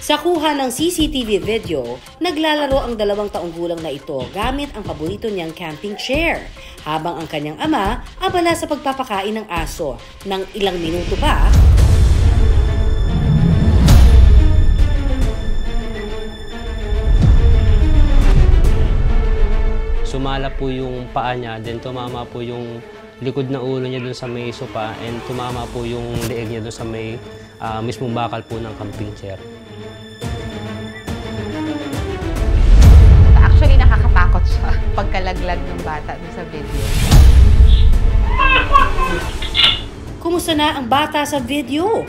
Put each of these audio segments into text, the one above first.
Sa kuha ng CCTV video, naglalaro ang 2 taong gulang na ito gamit ang paborito niyang camping chair, habang ang kanyang ama abala sa pagpapakain ng aso. Nang ilang minuto pa, sumala po yung paa niya, then tumama po yung likod na ulo niya dun sa may sopa, and tumama po yung leeg niya dun sa may mismong bakal po ng camping chair. Actually, nakakatakot siya pagkalaglag ng bata dun sa video. kumusta na ang bata sa video?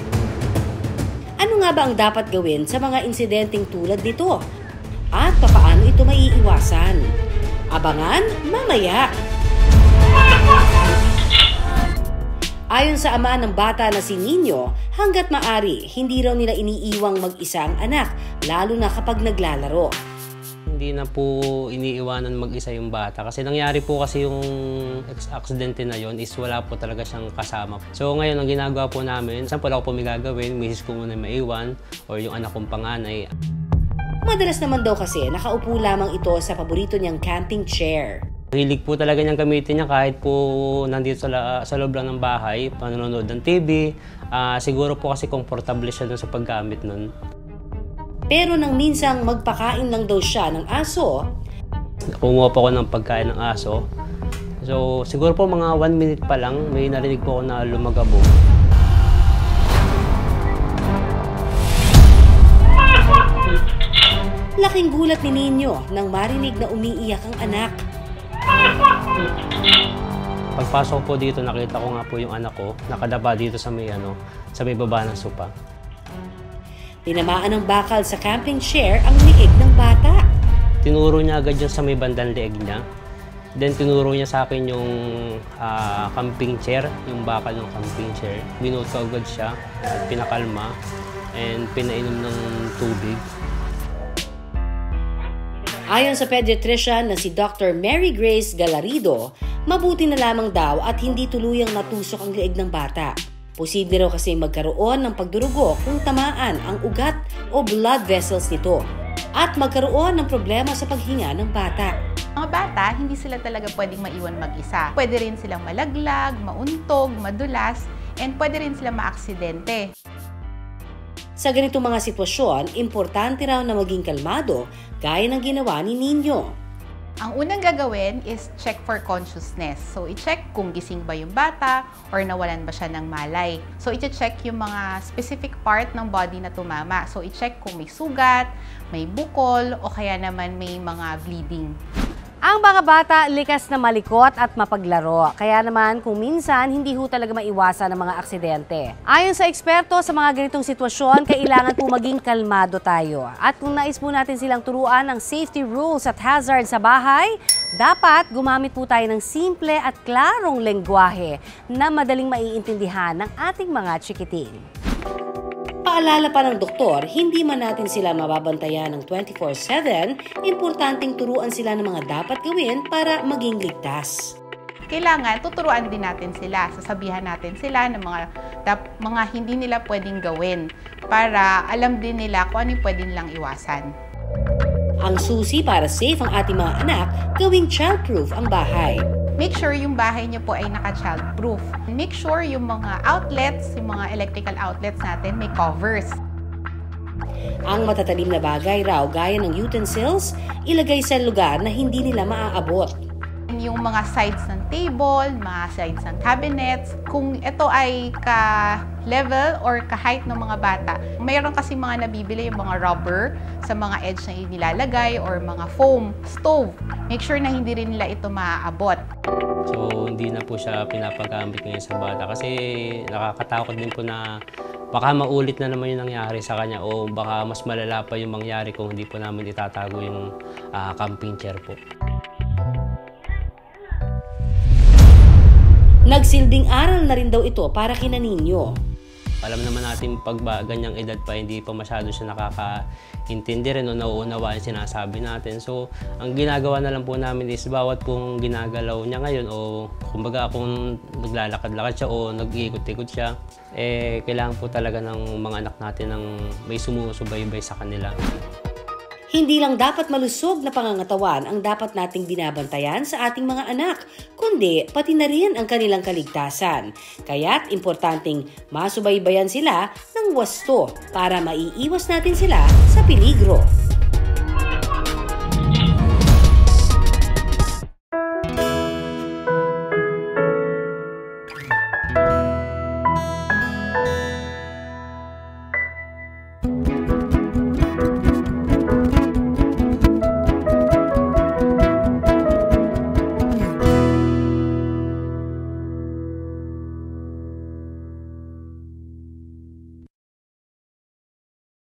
Ano nga ba ang dapat gawin sa mga insidenteng tulad nito? At papaano ito maiiwasan? Abangan mamaya! Ayon sa ama ng bata na si Nino, hanggat maari, hindi raw nila iniiwang mag-isa ang anak, lalo na kapag naglalaro. Hindi na po iniiwanan mag-isa yung bata kasi nangyari po kasi yung aksidente na yon is wala po talaga siyang kasama. So ngayon ang ginagawa po namin, saan po ako po may gagawin, misis ko muna maiwan or yung anak kong panganay. Madalas naman daw kasi nakaupo lamang ito sa paborito niyang camping chair. Hilig po talaga niyang gamitin niya kahit po nandito sa loob lang ng bahay, panonood ng TV. Siguro po kasi komportable siya dun sa paggamit nun. Pero nang minsang magpakain lang daw siya ng aso, Kumuha po ako ng pagkain ng aso. So siguro po mga 1 minute pa lang, may narinig po ako na lumagabog. laking gulat ni Nino nang marinig na umiiyak ang anak. Pagpasok po dito, nakita ko nga po yung anak ko, nakadapa dito sa may baba ng sopa. Tinamaan ng bakal sa camping chair ang liig ng bata. Tinuro niya agad yung sa may bandang leeg niya. Then tinuro niya sa akin yung camping chair, yung bakal ng camping chair. Binuot ko agad siya at pinakalma and pinainom ng tubig. Ayon sa pediatrician na si Dr. Mary Grace Galarido, mabuti na lamang daw at hindi tuluyang natusok ang leeg ng bata. Posible raw kasi magkaroon ng pagdurugo kung tamaan ang ugat o blood vessels nito at magkaroon ng problema sa paghinga ng bata. Mga bata, hindi sila talaga pwedeng maiwan mag-isa. Pwede rin silang malaglag, mauntog, madulas, and pwede rin silang maaksidente. Sa ganitong mga sitwasyon, importante raw na maging kalmado gaya ng ginawa ni Nino. Ang unang gagawin is check for consciousness. So, i-check kung gising ba yung bata or nawalan ba siya ng malay. So, i-check yung mga specific part ng body na tumama. So, i-check kung may sugat, may bukol, o kaya naman may mga bleeding. Ang mga bata likas na malikot at mapaglaro. Kaya naman kung minsan hindi ho talaga maiwasan ang mga aksidente. Ayon sa eksperto sa mga ganitong sitwasyon, kailangan po maging kalmado tayo. At kung nais po natin silang turuan ng safety rules at hazard sa bahay, dapat gumamit po tayo ng simple at klarong lengguwahe na madaling maiintindihan ng ating mga chikiting. Paalala pa ng doktor, hindi man natin sila mababantayan ng 24/7, importanteng turuan sila ng mga dapat gawin para maging ligtas. Kailangan tuturuan din natin sila, sasabihan natin sila ng mga hindi nila pwedeng gawin para alam din nila kung ano yung pwedeng lang iwasan. Ang susi para safe ang ating mga anak, gawing child-proof ang bahay. Make sure yung bahay niyo po ay naka-child-proof. Make sure yung mga outlets, yung mga electrical outlets natin may covers. Ang matatalim na bagay raw gaya ng utensils, ilagay sa lugar na hindi nila maaabot. Yung mga sides ng table, mga sides ng cabinets, kung ito ay ka-level or ka-height ng mga bata. Mayroon kasi mga nabibili yung mga rubber sa mga edge na inilalagay or mga foam stove. Make sure na hindi rin nila ito maaabot. So hindi na po siya pinapagamit ngayon sa bata kasi nakakatakot din po na baka maulit na naman yung nangyari sa kanya o baka mas malala pa yung mangyari kung hindi po namin itatago yung camping chair po. Nagsilbing aral na rin daw ito para kina Nino. Alam naman natin pag ganyang edad pa, hindi pa masyado siya nakakaintindi rin o nauunawa yung sinasabi natin. So, ang ginagawa na lang po namin is bawat pong ginagalaw niya ngayon o kumbaga kung naglalakad-lakad siya o nag-iikot-ikot siya, kailangan po talaga ng mga anak natin ng may sumusubaybay sa kanila. Hindi lang dapat malusog na pangangatawan ang dapat nating binabantayan sa ating mga anak, kundi pati na rin ang kanilang kaligtasan. Kaya't importanteng masubaybayan sila ng wasto para maiiwas natin sila sa peligro.